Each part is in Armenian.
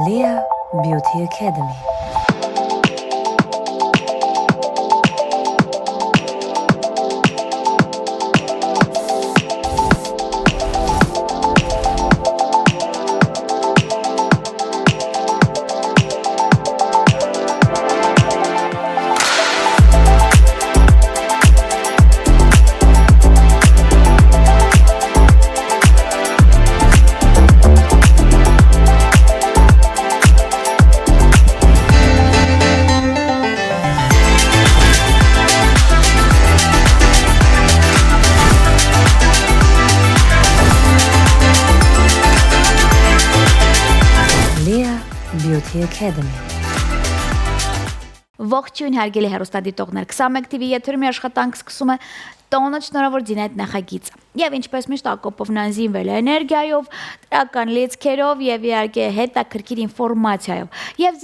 Leah Beauty Academy. Beauty Academy. Ողջույն հարգելի հեռուստադիտողներ, 21 TV եթերում աշխատանք սկսում է տոնը շնորհավոր Ձինետ նախագիծը։ Եվ ինչպես միշտ Ակոպովն անզինվել է էներգիայով, դրական լիցքերով եւ իհարկե հետաքրքիր ինֆորմացիայով։ Եվ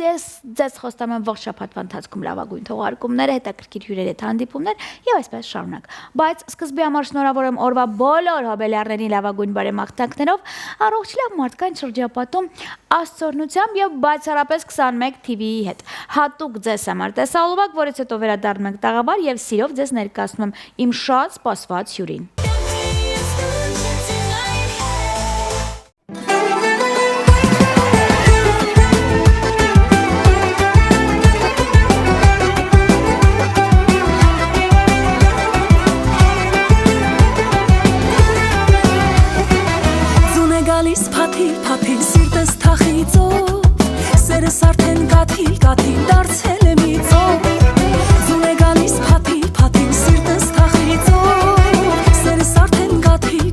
ձեզ խոստանում եմ ողջ շաբաթվա ընթացքում լավագույն թողարկումներ, հետաքրքիր հյուրերի հետ հանդիպումներ եւ այսպես շարունակ։ Բայց սկզբի համար շնորհավոր եմ օրվա բոլոր հոբելյարների լավագույն բարեմաղթանքներով, առողջ լավ մարդկային շրջապատում աստծորնությամբ եւ բացառապես 21 TV-ի հետ։ Հատուկ ձեզ համար տեսալովակ, որից հետո վերադառնում ենք տաղավար եւ սիրով ձեզ ներկայացնում եմ իմ շատ սպասված հյուրին։ Փաթիլ սիրտս թախիծով սերս արդեն կաթիլ դարձել է մի ծով ձուն է գալիս փաթիլ սիրտս թախիծով սերս արդեն կաթիլ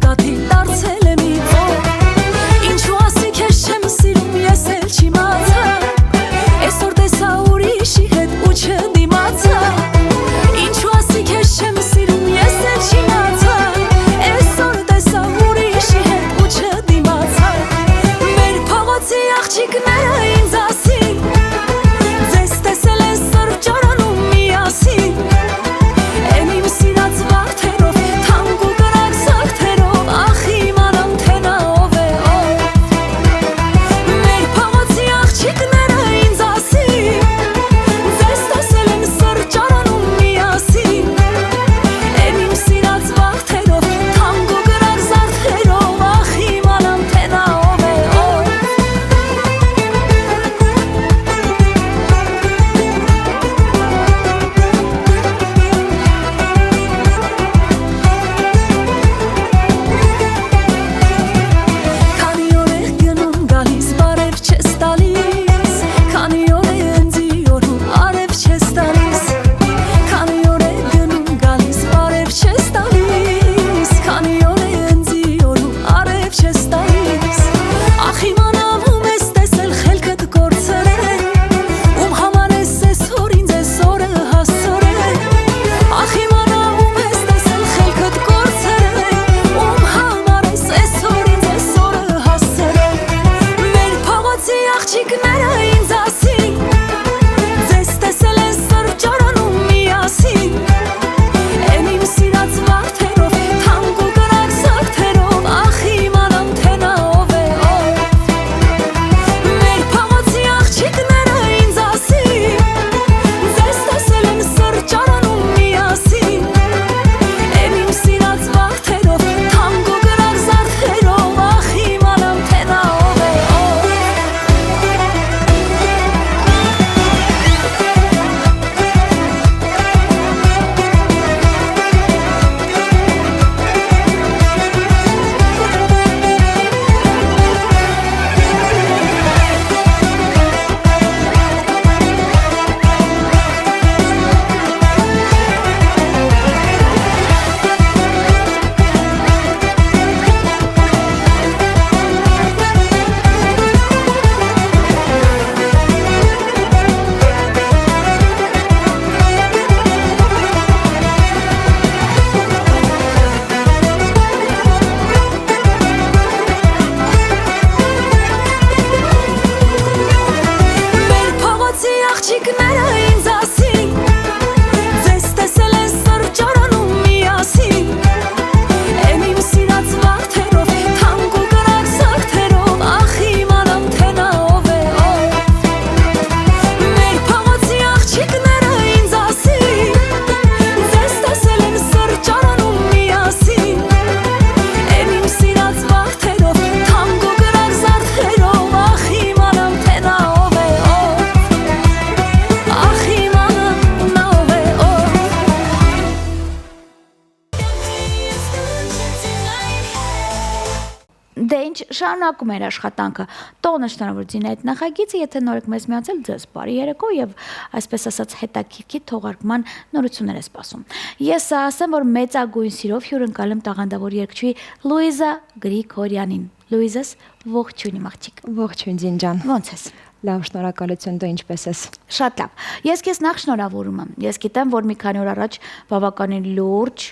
Դե ինչ շարունակում էր աշխատանքը։ Տոնը շնորհավոր ձին այդ նախագիծը, եթե նոր եք մեզ միացել, ձեզ բարի երեկո եւ այսպես ասած հետաքրքիր թողարկման նորություններ է սպասում։ Ես ասեմ, որ մեծագույն սիրով հյուրընկալեմ տաղանդավոր երգչուհի Լուիզա Գրիգորյանին։ Լուիզաս, ողջույն իմ աղջիկ։ Ողջույն ձին ջան։ Ոնց ես։ Լավ, շնորհակալություն, դու ինչպես ես։ Շատ լավ։ Ես քեզ նախ շնորհավորում եմ։ Ես գիտեմ, որ մի քանի օր առաջ բավականին լուրջ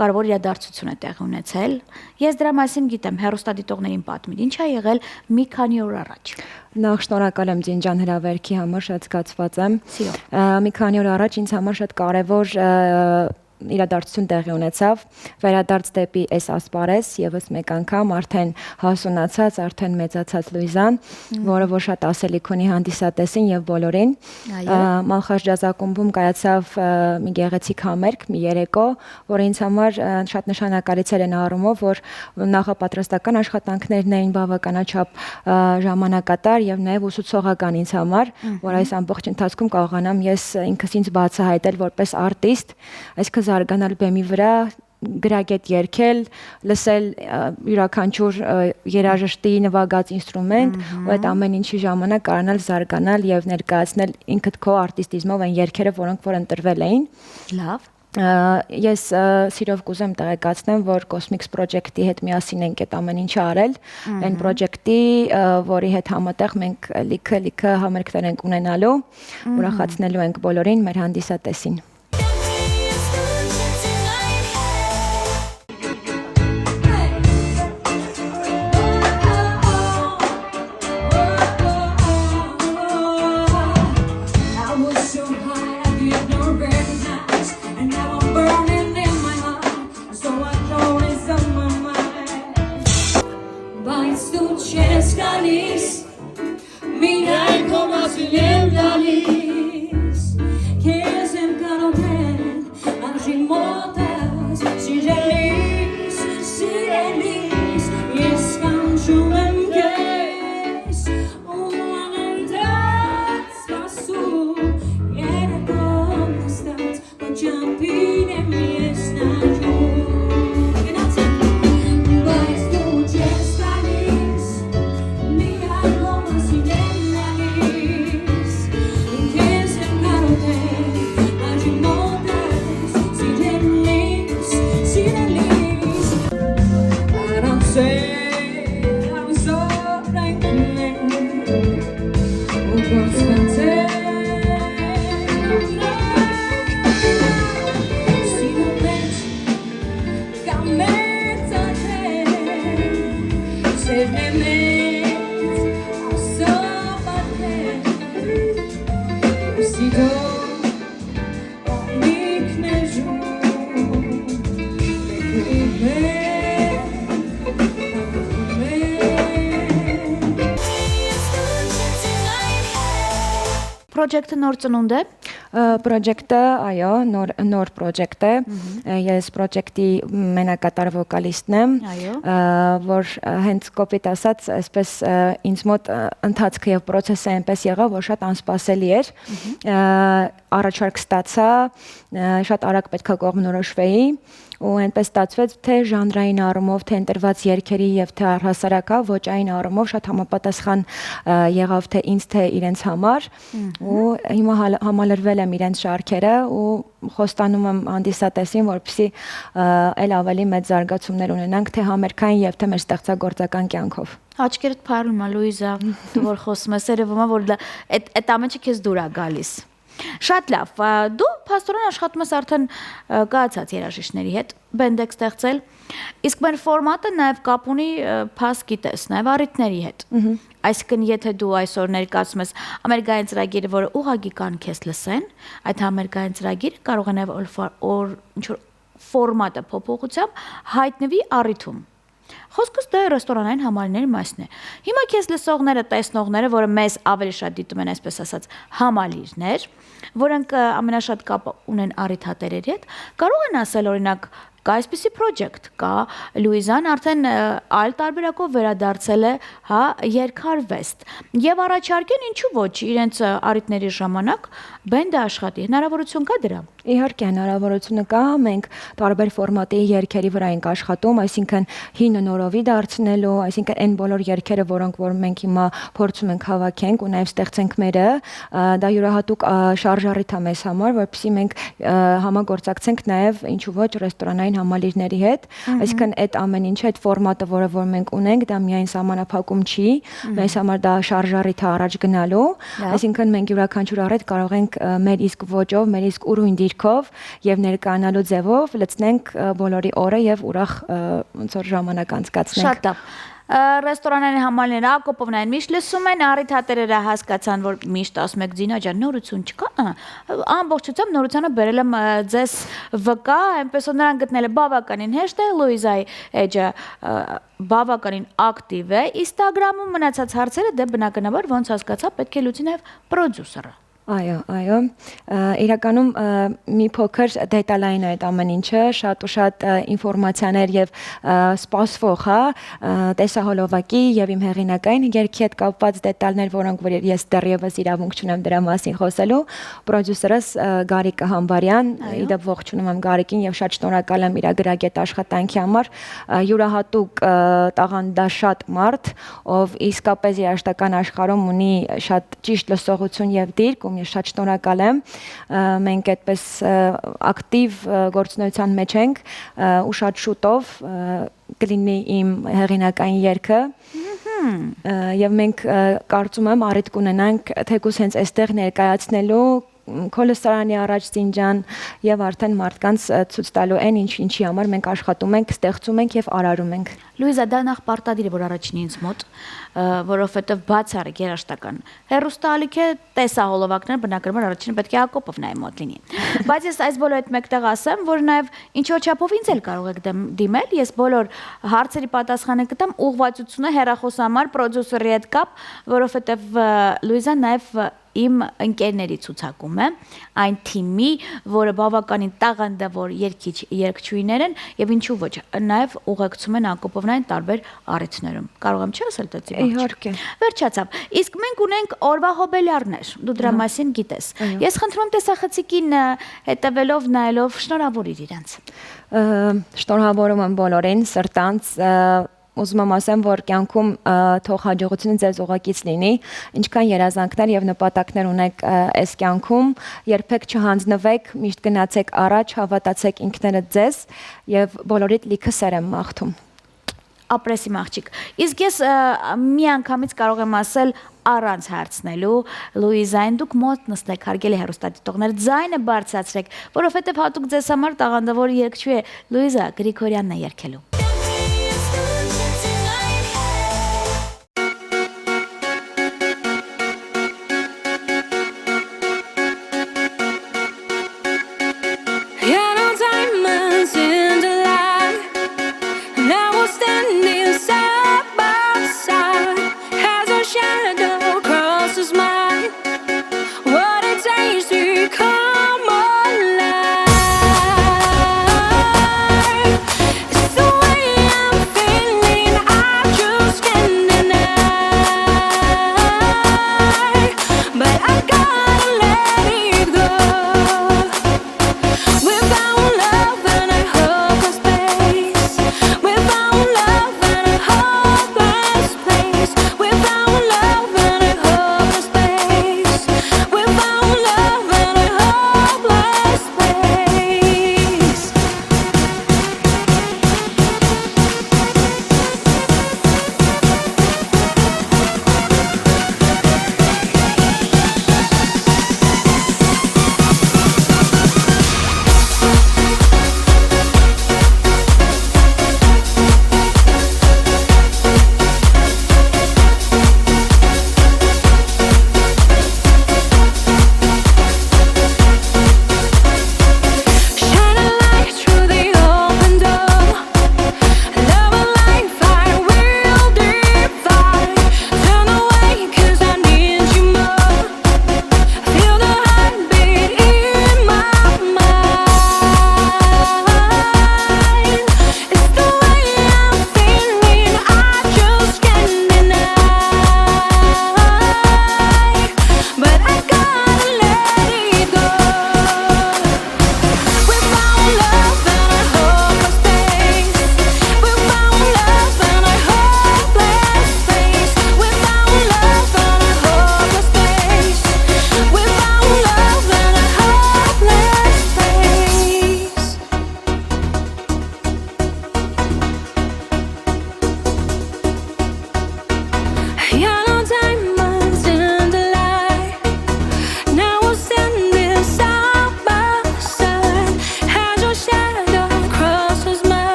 կարևոր իրադարձություն է տեղի ունեցել։ Ես դրա մասին գիտեմ, հեռուստադիտողներին պատմիր, ինչ է եղել մի քանի օր առաջ։ Նախ շնորհակալ եմ ձին ջան հրավերքի համար, շատ զգացված եմ։ Սիրո։ Մի քանի օր առաջ ինձ համար շատ կարևոր իրադարձություն տեղի ունեցավ, վերադարձ դեպի այս ասպարեզ եւս մեկ անգամ արդեն հասունացած, արդեն մեծացած Լուիզան, որը որ շատ ասելիք ունի հանդիսատեսին եւ բոլորին։ Մանխաշ ջազ ակումբում կայացավ մի գեղեցիկ համերգ, մի երեկո, որը ինձ համար շատ նշանակալից էր այն առումով, որ նախապատրաստական աշխատանքներն էին բավականաչափ ժամանակատար եւ նաեւ ուսուցողական ինձ համար, որ այս ամբողջ ընթացքում կարողանամ ես ինքս ինձ բացահայտել որպես արտիստ, այսինքն զարգանալ բեմի վրա, գրագետ երգել, լսել յուրաքանչյուր երաժշտի նվագած ինստրումենտ, ու այդ ամեն ինչի ժամանակ կարողանալ զարգանալ եւ ներկայացնել ինքդ քո արտիստիզմով այն երգերը, որոնք որ ընտրվել էին։ Լավ։ Ես սիրով կուզեմ տեղեկացնեմ, որ Cosmix Project-ի հետ միասին ենք այդ ամեն ինչը արել, այն project-ի, որի հետ համատեղ մենք լիքը համերգներ ենք ունենալու, ուրախացնելու ենք բոլորին, մեր հանդիսատեսին։ Project-ը նոր ծնունդ է։ Project-ը, այո, նոր project է։ Ես project-ի մենակատար վոկալիստն եմ, որ հենց կոպիտ ասած, այսպես ինձ մոտ ընթացքը եւ process-ը այնպես եղավ, որ շատ անսպասելի էր։ Առաջարկ ստացա, շատ արագ պետքա կողմնորոշվեի, ու այնպես ստացվեց թե ժանրային առումով, թե ընտրված երգերի եւ թե առհասարակա ոճային առումով շատ համապատասխան եղավ թե ինձ, թե իրենց համար, ու հիմա համալրվել եմ իրենց շարքերը ու խոստանում եմ հանդիսատեսին, որպեսզի այլ ավելի մեծ զարգացումներ ունենանք թե համերգային եւ թե մեր ստեղծագործական կյանքով։ Աչքերդ փարում է, Լուիզա, դու որ խոսում ես, երևում է, որ այդ ամենը քեզ դուր է գալիս։ Շատ լավ, դու փաստորեն աշխատում ես արդեն կայացած երաժիշտների հետ, բենդ եք ստեղծել, իսկ մեր ֆորմատը նաև կապ ունի, փաստ գիտես, նաև առիթների հետ։ Այսինքն, եթե դու այսօր ներկայացում ես ամերիկյան ծրագիրը, որը ուղղակի կան քեզ լսեն, այդ ամերիկյան ծրագիրը կարող է նաև ինչ-որ ֆորմատը փոփոխությամբ հայտնվի առիթում։ Խոսքս դա ռեստորանային համալիրների մասն է։ Հիմա քեզ լսողները, տեսնողները, որը մեզ ավելի շատ դիտում են, այսպես ասած, համալիրներ, որոնք ամենաշատ կապ ունեն առիթատերերի հետ, կարող են ասել, օրինակ, կա այսպիսի project, կա Լուիզան արդեն այլ տարբերակով վերադարձել է, հա, երկարվեստ։ Եվ առաջարկեն ինչու ոչ, իրենց առիթների ժամանակ բենդը աշխատի, հնարավորություն կա դրա։ Իհարկե հնարավորությունը կա, մենք տարբեր ֆորմատի երգերի վրա ենք աշխատում, այսինքն հինը նորովի դարձնելու, այսինքն այն բոլոր երգերը, որոնք որ մենք հիմա փորձում ենք հավաքենք ու նաև ստեղծենք մերը, դա յուրահատուկ շարժառիթ է մեզ համար, որպեսզի մենք համագործակցենք նաև ինչու ոչ ռեստորանային համալիրների հետ, այսինքն այդ ամեն ինչը, այդ ֆորմատը, որը որ մենք ունենք, դա միայն սահմանափակում չի, մեզ համար դա շարժառիթ է առաջ գնալու, այսինքն մենք յուրաքանչյուր առիթ կարող ենք մեր իսկ ոճով, մեր իսկ ուրույն դիրքով եւ ներկայանալու ձևով լցնենք բոլորի օրը եւ ուրախ ոնց որ ժամանակ անցկացնենք։ Շատ լավ։ Ռեստորանային համալիրները Ակոպովնային միշտ լսում են, առիթատերերը հասկացան, որ միշտ ասում եք Զինա ջան, նորություն չկա։ Ամբողջությամբ նորությունը բերել եմ ձեզ վկա, այնպես որ նրան գտնել է բավականին հեշտ է, Լուիզայի էջը բավականին ակտիվ է Instagram-ում, մնացած հարցերը դե բնականաբար ոնց հասկացա, պետք է լուծի նաև պրոդյուսերը։ Այո, իրականում մի փոքր դետալային է այդ ամեն ինչը, շատ ու շատ ինֆորմացիաներ եւ սպասվող, հա, տեսահոլովակի եւ իմ հեղինակային երգի հետ կապված դետալներ, որոնք որ ես դեռևս իրավունք չունեմ դրա մասին խոսելու, պրոդյուսերս Գարիկը Համբարյան, իդեպ ողջունում եմ Գարիկին եւ շատ շնորհակալ եմ իր գրագետ աշխատանքի համար, յուրահատուկ տաղանդաշատ մարդ, ով իսկապես երաժշտական աշխարհում ունի շատ ճիշտ լսողություն եւ դիրք, ես շատ շնորհակալ եմ, մենք այդպես ակտիվ գործունեության մեջ ենք ու շատ շուտով կլինի իմ հեղինակային երգը եւ մենք կարծում եմ առիթ կունենանք թեկուզ հենց այստեղ ներկայացնելու Քոլեսարանի առաջ Զինջան եւ արդեն մարդկանց ցույց տալու այն ինչի համար մենք աշխատում ենք, ստեղծում ենք եւ արարում ենք։ Լուիզա, դա նախ պարտադիր է որ առաջինի ինձ մոտ, որովհետեւ բացառիկ երաժշտական հեռուստաալիք է, տեսահոլովակներ բնականաբար առաջինը պետք է Ակոպովնայի մոտ լինի։ Բայց ես այս բոլոր այդ մեկտեղ ասեմ, որ նաեւ ինչ որ չափով ինձ էլ կարող եք դիմել, ես բոլոր հարցերի պատասխանը կտամ, ուղղվածությունը հեռախոսամար պրոդյուսերի հետ կապ, որովհետեւ Լուիզան նաեւ իմ ընկերների ցուցակում է, այն թիմի, որը բավականին տաղանդավոր երգչուհիներ են եւ ինչու ոչ, նաեւ ուղեկցում են Ակոպովնային տարբեր առիթներում։ Կարող եմ չասել դա ծիվաճ։ Իհարկե։ Վերջացավ։ Իսկ մենք ունենք օրվա հոբելյարներ, դու դրա մասին գիտես։ Ես խնդրում եմ տեսախցիկին հետևելով նայելով շնորհավորիր իրանց։ Շնորհավորում եմ բոլորին, սրտանց ուզում եմ ասեմ, որ կյանքում թող հաջողությունը ձեզ ուղղակից լինի, ինչքան երազանքներ եւ նպատակներ ունեք այս կյանքում, երբեք չհանձնվեք, միշտ գնացեք առաջ, հավատացեք ինքներդ ձեզ եւ բոլորիդ լիքը սեր եմ մաղթում։ Ապրեսիմ աղջիկ։ Իսկ ես մի անգամից կարող եմ ասել առանց հարցնելու, Լուիզային դուք մոտ նստեք, հարգելի հեռուստադիտողներ, ձայնը բարձրացրեք, որովհետեւ հատուկ ձեզ համար տաղանդավոր երգչուհի է Լուիզա Գրիգորյանն է երգելու։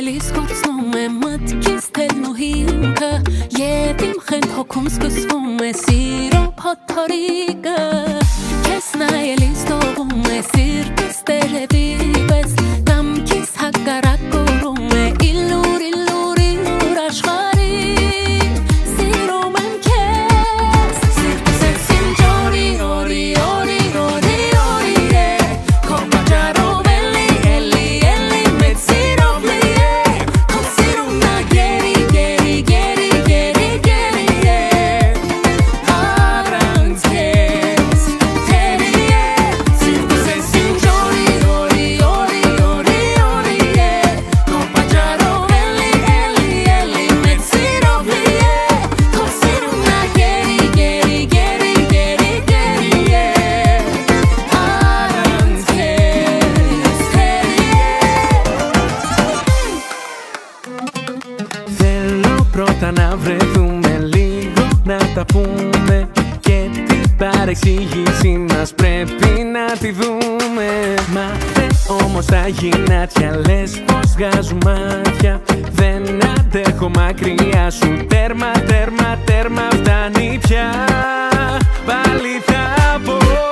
Քսնայելիս կորցնում է մտքից թելն ու հիմքը Եվ իմ խենթ հոգում սկսվում է սիրո փոթորիկը Քսնայելիս թողում է սիրտս տերևի պես Կամքիս հակառակ կորում է իլուր, իլուր, իլուր աշխարհի Սիրում եմ քեզ Սիրտս ես ինձ օրի, օրի, օրի, օրի, օրի է Քո պատճառով էլի, էլի, էլի մեծ սիրով լի է Քո սիրումն ա գերի, գերի, գերի, գերի, գերի է Առանց քեզ թերի է Սիրտս ես ինձ օրի, օրի, օրի, օրի, օրի է Քո պատճառով էլի, էլի, էլի մեծ սիրով լի է Քո սիրումն ա գերի, գերի, գերի, գերի, գերի է Առանց քեզ թերի է Θέλω πρώτα να βρεθούμε λίγο να τα πούμε Και την παρεξήγηση μας πρέπει να τη δούμε Μάθε όμως τα γυνάτια λες πως βγάζουν μάτια Δεν αντέχω μακριά σου τέρμα, τέρμα, τέρμα φτάνει πια Πάλι θα πω